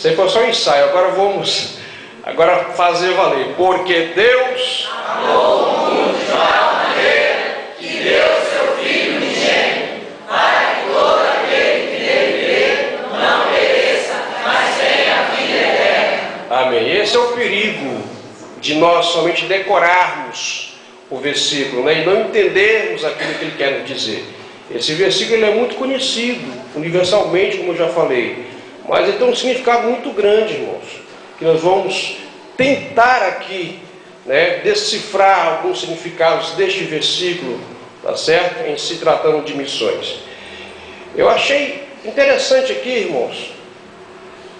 Isso aí foi só um ensaio, agora vamos fazer valer. Porque Deus amou o mundo de tal maneira que deu seu Filho unigênito, para que todo aquele que nele crê não pereça, mas tenha a vida eterna. Amém. Esse é o perigo de nós somente decorarmos o versículo, né, e não entendermos aquilo que ele quer nos dizer. Esse versículo ele é muito conhecido, universalmente, como eu já falei, mas ele tem um significado muito grande, irmãos, que nós vamos tentar aqui, né, decifrar alguns significados deste versículo, tá certo? Em se tratando de missões. Eu achei interessante aqui, irmãos,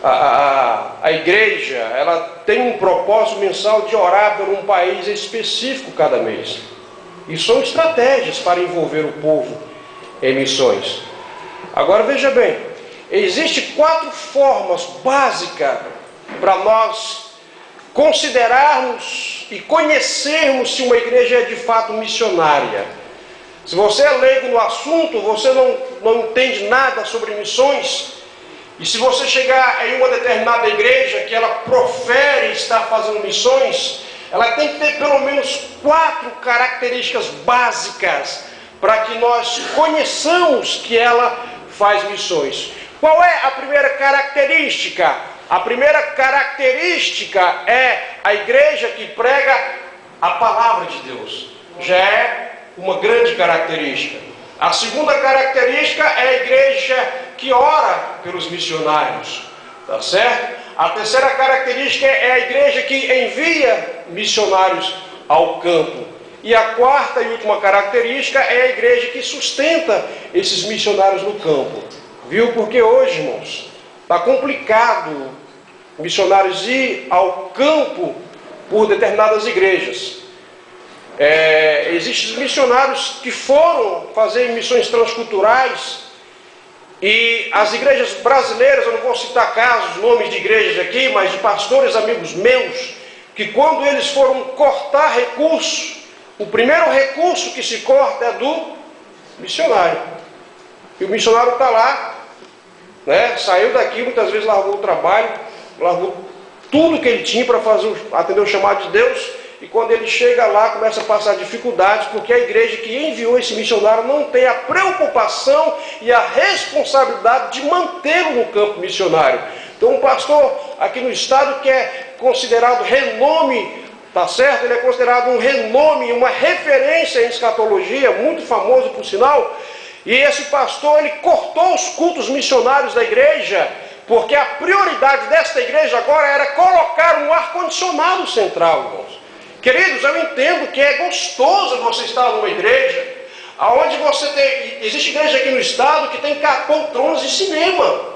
a igreja, ela tem um propósito mensal de orar por um país específico cada mês. E são estratégias para envolver o povo em missões. Agora veja bem, existem 4 formas básicas para nós considerarmos e conhecermos se uma igreja é de fato missionária. Se você é leigo no assunto, você não entende nada sobre missões, e se você chegar em uma determinada igreja que ela profere estar fazendo missões, ela tem que ter pelo menos 4 características básicas para que nós conheçamos que ela faz missões. Qual é a primeira característica? A primeira característica é a igreja que prega a palavra de Deus. Já é uma grande característica. A segunda característica é a igreja que ora pelos missionários, tá certo? A terceira característica é a igreja que envia missionários ao campo. E a quarta e última característica é a igreja que sustenta esses missionários no campo. Viu? Porque hoje, irmãos, está complicado missionários ir ao campo por determinadas igrejas. Existem missionários que foram fazer missões transculturais, e as igrejas brasileiras, eu não vou citar casos, nomes de igrejas aqui, mas de pastores amigos meus, que quando eles foram cortar recurso, o primeiro recurso que se corta é do missionário. E o missionário está lá, né, saiu daqui, muitas vezes largou o trabalho, largou tudo que ele tinha para atender o chamado de Deus, e quando ele chega lá, começa a passar dificuldades, porque a igreja que enviou esse missionário não tem a preocupação e a responsabilidade de mantê-lo no campo missionário. Então um pastor aqui no estado que é considerado renome, tá certo? Ele é considerado um renome, uma referência em escatologia, muito famoso por sinal, e esse pastor, ele cortou os cultos missionários da igreja, porque a prioridade desta igreja agora era colocar um ar-condicionado central, irmãos. Queridos, eu entendo que é gostoso você estar numa igreja, onde você tem... Existe igreja aqui no estado que tem poltronas de cinema,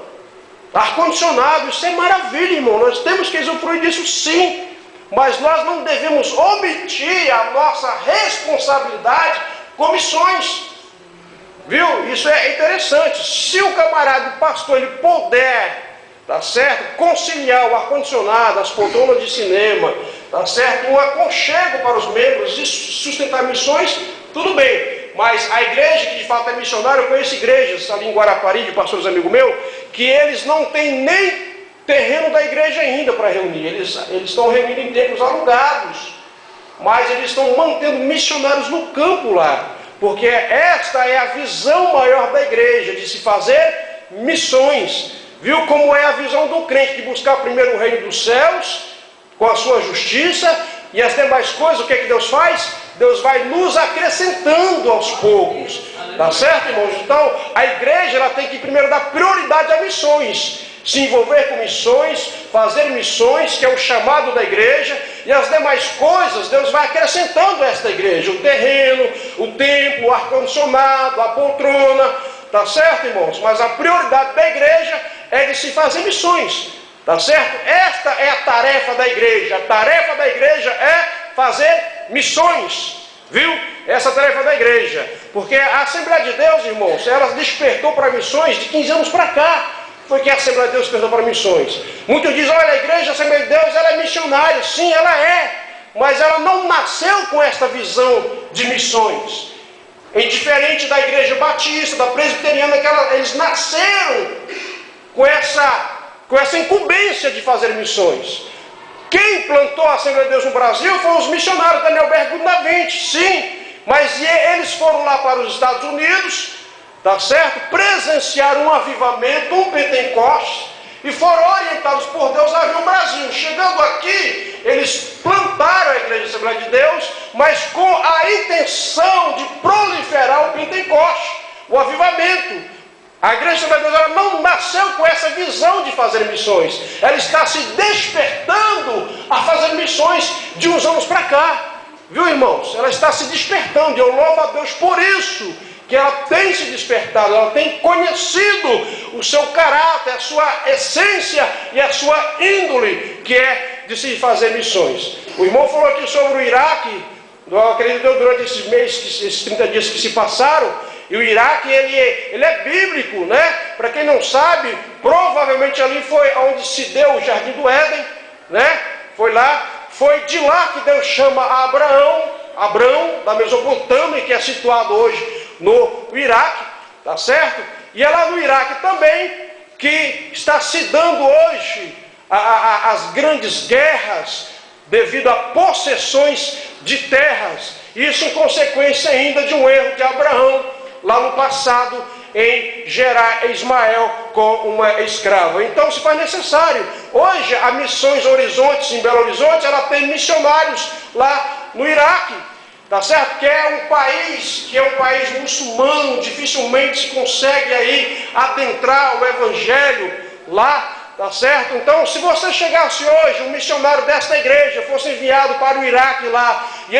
ar-condicionado, isso é maravilha, irmão. Nós temos que usufruir disso sim, mas nós não devemos omitir a nossa responsabilidade com missões. Viu? Isso é interessante. Se o camarada, o pastor, ele puder, tá certo, conciliar o ar-condicionado, as poltronas de cinema, tá certo, um aconchego para os membros e sustentar missões, tudo bem. Mas a igreja que de fato é missionária, eu conheço igrejas ali em Guarapari, de pastores amigos meus, que eles não têm nem terreno da igreja ainda para reunir. Eles estão reunindo em templos alugados, mas eles estão mantendo missionários no campo lá, porque esta é a visão maior da igreja, de se fazer missões. Viu como é a visão do crente, de buscar primeiro o reino dos céus, com a sua justiça, e as demais coisas, o que é que Deus faz? Deus vai nos acrescentando aos poucos, tá certo, irmãos? Então, a igreja, ela tem que primeiro dar prioridade a missões, se envolver com missões, fazer missões, que é o chamado da igreja, e as demais coisas, Deus vai acrescentando a esta igreja, o terreno, o templo, o ar-condicionado, a poltrona, tá certo, irmãos? Mas a prioridade da igreja é de se fazer missões, tá certo? Esta é a tarefa da igreja. A tarefa da igreja é fazer missões, viu? Essa é a tarefa da igreja. Porque a Assembleia de Deus, irmãos, ela despertou para missões de 15 anos para cá. Foi que a Assembleia de Deus despertou para missões. Muitos dizem, olha, a igreja, a Assembleia de Deus, ela é missionária. Sim, ela é. Mas ela não nasceu com esta visão de missões. Diferente da igreja batista, da presbiteriana, que eles nasceram com essa com essa incumbência de fazer missões. Quem plantou a Assembleia de Deus no Brasil foram os missionários Daniel Berg da 20, sim, mas eles foram lá para os Estados Unidos, tá certo? Presenciaram um avivamento, um Pentecostes, e foram orientados por Deus a vir ao Brasil. Chegando aqui, eles plantaram a Igreja Assembleia de Deus, mas com a intenção de proliferar o Pentecostes, o avivamento. A Igreja Assembleia de Deus ela não nasceu com essa visão de fazer missões. Ela está se despertando a fazer missões de uns anos para cá. Viu, irmãos? Ela está se despertando. E eu louvo a Deus por isso, que ela tem se despertado, ela tem conhecido o seu caráter, a sua essência e a sua índole, que é de se fazer missões. O irmão falou aqui sobre o Iraque, eu acredito que durante esses meses, esses 30 dias que se passaram. E o Iraque, ele é bíblico, né? Para quem não sabe, provavelmente ali foi onde se deu o Jardim do Éden, né? Foi de lá que Deus chama Abraão, da Mesopotâmia, que é situado hoje no Iraque, tá certo? E é lá no Iraque também que está se dando hoje as grandes guerras devido a possessões de terras. Isso em consequência ainda de um erro de Abraão, lá no passado, em gerar Ismael com uma escrava. Então se faz necessário. Hoje a Missões Horizontes em Belo Horizonte, ela tem missionários lá no Iraque, tá certo? Que é um país muçulmano, dificilmente se consegue aí adentrar o evangelho lá, tá certo? Então, se você chegasse hoje, um missionário desta igreja fosse enviado para o Iraque lá, e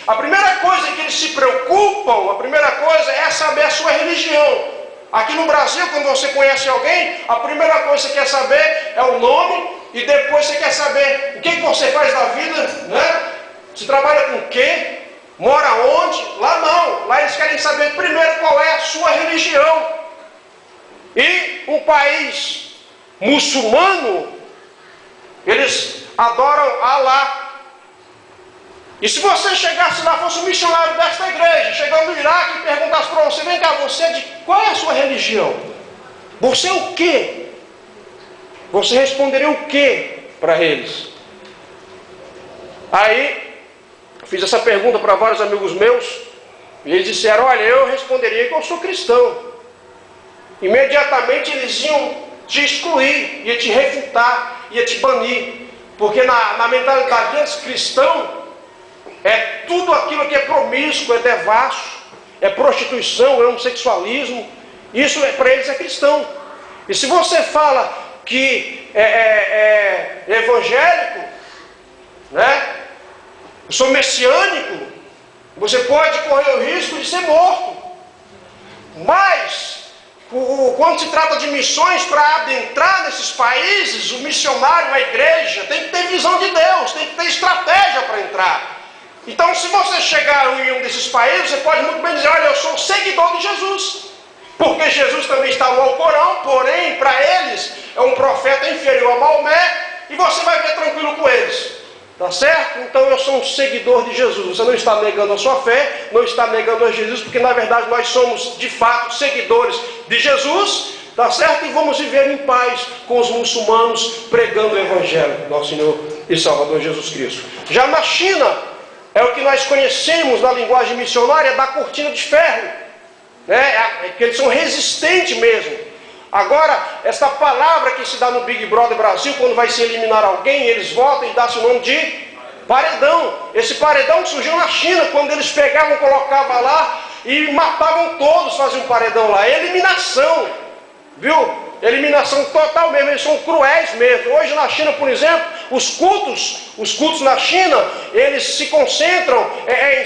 a primeira coisa que eles se preocupam, a primeira coisa é saber a sua religião. Aqui no Brasil, quando você conhece alguém, a primeira coisa que você quer saber é o nome, e depois você quer saber o que você faz da vida, né? Você trabalha com o quê? Mora onde? Lá não. Lá eles querem saber primeiro qual é a sua religião. E um país muçulmano, eles adoram Alá. E se você chegasse lá, fosse um missionário desta igreja, chegando no Iraque e perguntasse para você, vem cá, qual é a sua religião? Você é o quê? Você responderia o quê para eles? Aí, fiz essa pergunta para vários amigos meus, e eles disseram, olha, eu responderia que eu sou cristão. Imediatamente eles iam te excluir, ia te refutar, ia te banir, porque na mentalidade deles, cristão é tudo aquilo que é promíscuo, é devasso, é prostituição, é homossexualismo. Isso para eles é cristão. E se você fala que é evangélico, né? Eu sou messiânico, você pode correr o risco de ser morto. Mas quando se trata de missões, para adentrar nesses países, o missionário, a igreja, tem que ter visão de Deus, tem que ter estratégia para entrar. Então, se você chegar em um desses países, você pode muito bem dizer, olha, eu sou um seguidor de Jesus. Porque Jesus também está no Alcorão, porém, para eles, é um profeta inferior a Maomé, e você vai ver tranquilo com eles. Tá certo? Então eu sou um seguidor de Jesus. Você não está negando a sua fé, não está negando a Jesus, porque na verdade nós somos de fato seguidores de Jesus, tá certo? E vamos viver em paz com os muçulmanos, pregando o Evangelho, nosso Senhor e Salvador Jesus Cristo. Já na China, é o que nós conhecemos na linguagem missionária da cortina de ferro, né? Que eles são resistentes mesmo. Agora, esta palavra que se dá no Big Brother Brasil, quando vai se eliminar alguém, eles votam e dá-se o nome de paredão. Esse paredão que surgiu na China, quando eles pegavam, colocavam lá e matavam todos, faziam um paredão lá. Eliminação, viu? Eliminação total mesmo, eles são cruéis mesmo. Hoje na China, por exemplo, os cultos na China, eles se concentram em